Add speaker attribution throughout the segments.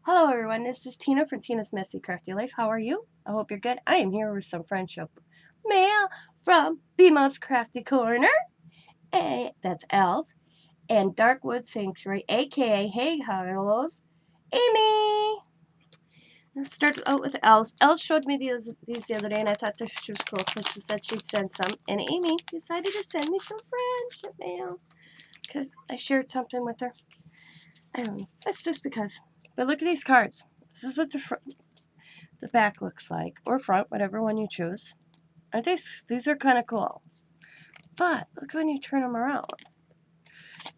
Speaker 1: Hello everyone, this is Tina from Tina's Messy Crafty Life. How are you? I hope you're good. I am here with some friendship mail from BMasCraftyCorner, that's Elle's, and DarkWoodsSanctuary, a.k.a. Hey Hellos, Amy. Let's start out with Elle's. Elle showed me these the other day and I thought she was cool, so she said she'd send some, and Amy decided to send me some friendship mail because I shared something with her. I don't know, that's just because. But look at these cards. This is what the back looks like, or front, whatever one you choose. Aren't these are kind of cool. But look when you turn them around.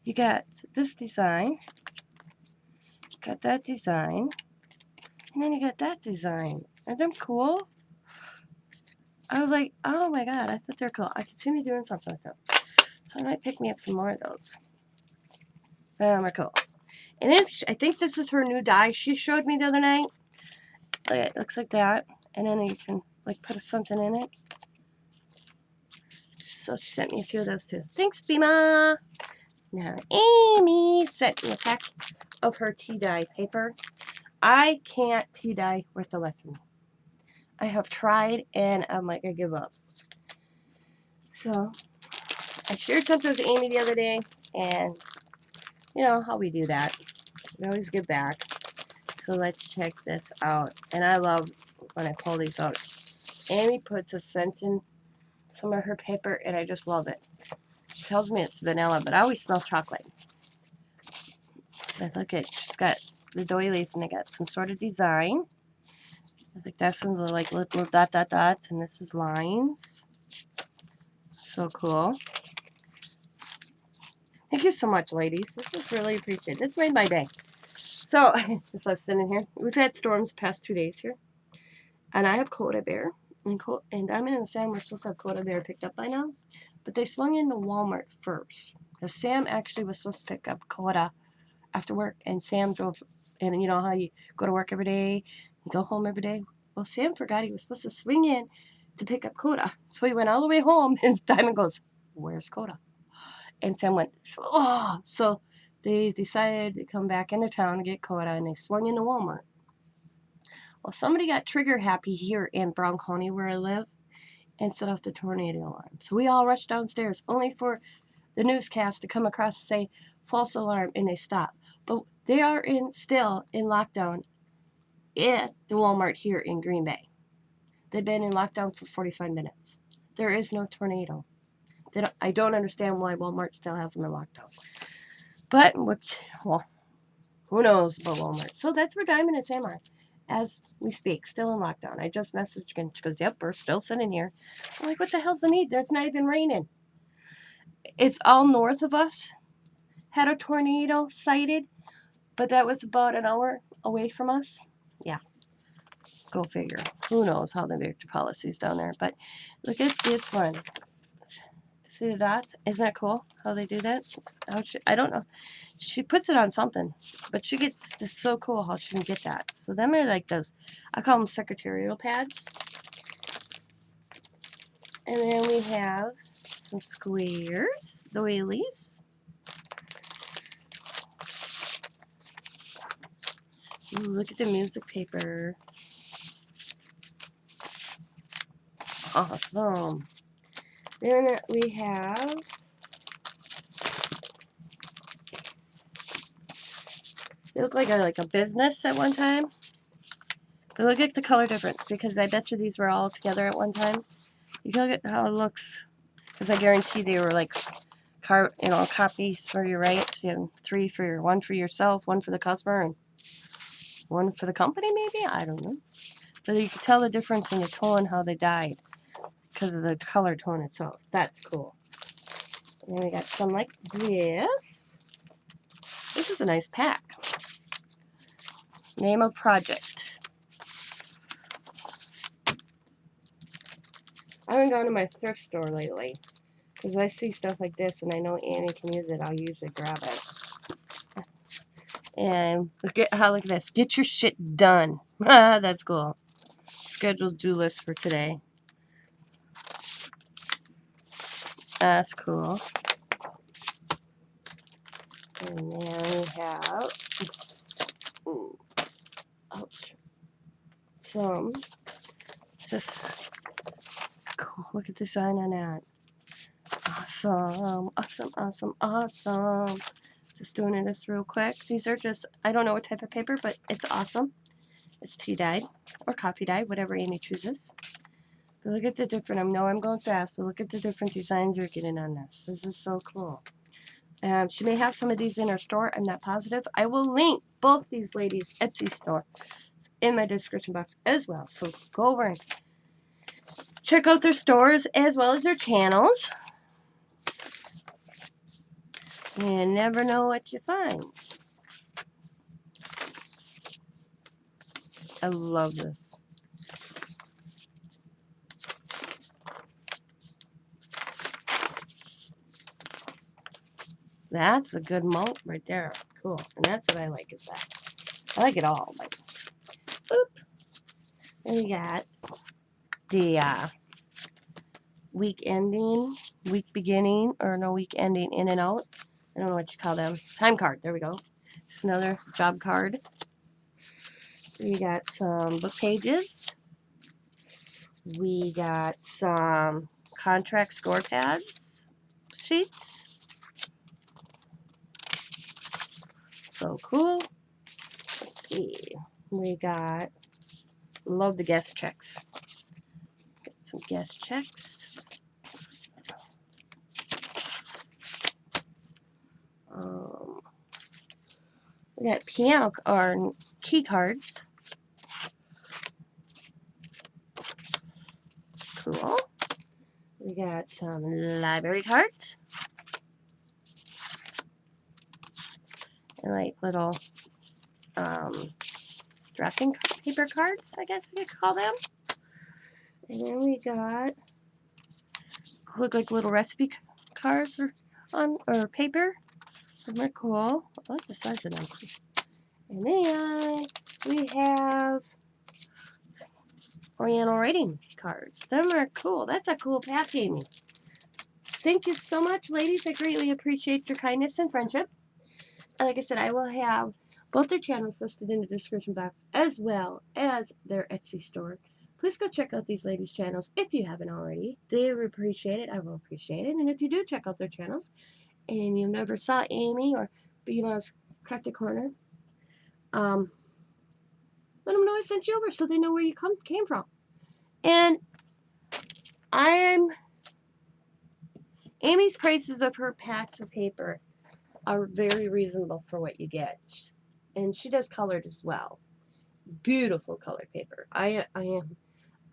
Speaker 1: You got this design, you got that design, and then you got that design. Aren't them cool? I was like, oh my god, I thought they're cool. I could see me doing something with them. So I might pick me up some more of those. They're cool. And I think this is her new die she showed me the other night. Look, it looks like that. And then you can like put something in it. So she sent me a few of those too. Thanks, Bima! Now, Amy sent me a pack of her tea dye paper. I can't tea dye worth the life of me. I have tried, and I'm like, I give up. So, I shared something with Amy the other day, and you know how we do that. We always give back. So, let's check this out. And I love when I pull these out. Amy puts a scent in some of her paper, and I just love it. She tells me it's vanilla, but I always smell chocolate. But look at, she's got the doilies, and they got some sort of design. I think that's one of the like little dots, and this is lines. So cool. Thank you so much, ladies. This is really appreciated. This made my day. So, as I was sitting here, we've had storms the past 2 days here, and I have Coda Bear, and I'm in Sam. We're supposed to have Coda Bear picked up by now, but they swung into Walmart first. Because Sam actually was supposed to pick up Coda after work, and Sam drove. And you know how you go to work every day, you go home every day. Well, Sam forgot he was supposed to swing in to pick up Coda. So he went all the way home, and Diamond goes, "Where's Coda?" And Sam went, "Oh!" So they decided to come back into town to get Coda, and they swung into Walmart. Well, somebody got trigger happy here in Brown County where I live and set off the tornado alarm. So we all rushed downstairs, only for the newscast to come across and say, "False alarm," and they stopped. But they are still in lockdown at the Walmart here in Green Bay. They've been in lockdown for 45 minutes. There is no tornado. I don't understand why Walmart still has them in lockdown. But, well, who knows about Walmart. So that's where Diamond and Sam are as we speak, still in lockdown. I just messaged again. She goes, "Yep, we're still sitting here." I'm like, what the hell's the need? It's not even raining. It's all north of us. Had a tornado sighted, but that was about an hour away from us. Yeah. Go figure. Who knows how they make their policies down there. But look at this one. See the dots? Isn't that cool how they do that? I don't know. She puts it on something, but it's so cool how she can get that. So them are like those, I call them secretarial pads. And then we have some squares, doilies. Ooh, look at the music paper. Awesome. Then we have they look like a business at one time. But look at the color difference, because I bet you these were all together at one time. You can look at how it looks, because I guarantee they were like copies for your rights. You know, one for yourself, one for the customer, and one for the company. Maybe, I don't know. But you can tell the difference in the tone, how they dyed, because of the color tone itself. That's cool. And then we got some like this. This is a nice pack. Name of project. I haven't gone to my thrift store lately, because I see stuff like this and I know Annie can use it. I'll usually grab it. And look at this. Get your shit done. That's cool. Scheduled to-do list for today. That's cool. And then we have some, just cool. Look at the design on that. Awesome, awesome, awesome, awesome. Just doing this real quick. These are just, I don't know what type of paper, but it's awesome. It's tea dyed or coffee dyed, whatever Amy chooses. But look at the different, I know I'm going fast, but look at the different designs you're getting on this. This is so cool. She may have some of these in her store. I'm not positive. I will link both these ladies' Etsy store in my description box as well. So go over and check out their stores as well as their channels. You never know what you find. I love this. That's a good malt right there. Cool. And that's what I like is that. I like it all. Like, boop. And we got the week ending, week beginning, or no, week ending, in and out. I don't know what you call them. Time card. There we go. It's another job card. We got some book pages. We got some contract score pads sheets. So cool. Let's see. We got, love the guest checks. Got some guest checks. We got piano or key cards. Cool. We got some library cards. And like little drafting paper cards, I guess you could call them. And then we got, look like little recipe cards or paper. And they're cool. I like the size of them. And then we have Oriental writing cards. Them are cool. That's a cool packing. Thank you so much, ladies. I greatly appreciate your kindness and friendship. And like I said, I will have both their channels listed in the description box as well as their Etsy store. Please go check out these ladies' channels if you haven't already. They will appreciate it. I will appreciate it. And if you do check out their channels and you never saw Amy or BMasCraftyCorner, let them know I sent you over so they know where you came from. And Amy's prices of her packs of paper are very reasonable for what you get. And she does colored as well. Beautiful colored paper. I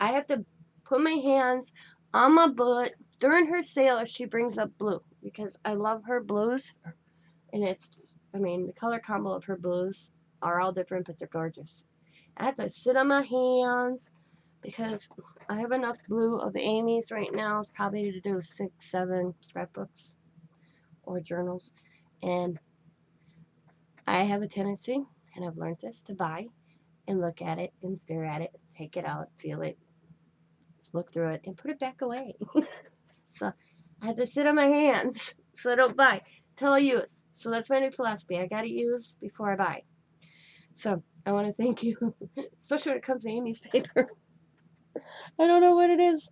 Speaker 1: have to put my hands on my butt during her sale if she brings up blue, because I love her blues. And the color combo of her blues are all different, but they're gorgeous. I have to sit on my hands because I have enough blue of Amy's right now probably to do 6, 7 scrapbooks or journals. And I have a tendency, and I've learned this, to buy and look at it and stare at it, take it out, feel it, look through it, and put it back away. So I have to sit on my hands so I don't buy till I use. So that's my new philosophy. I got to use before I buy. So I want to thank you, especially when it comes to Amy's paper. I don't know what it is.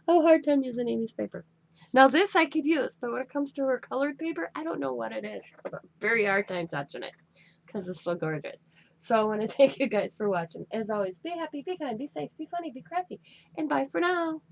Speaker 1: I have a hard time using Amy's paper. Now this I could use, but when it comes to her colored paper, I don't know what it is. I have a very hard time touching it because it's so gorgeous. So I want to thank you guys for watching. As always, be happy, be kind, be safe, be funny, be crafty, and bye for now.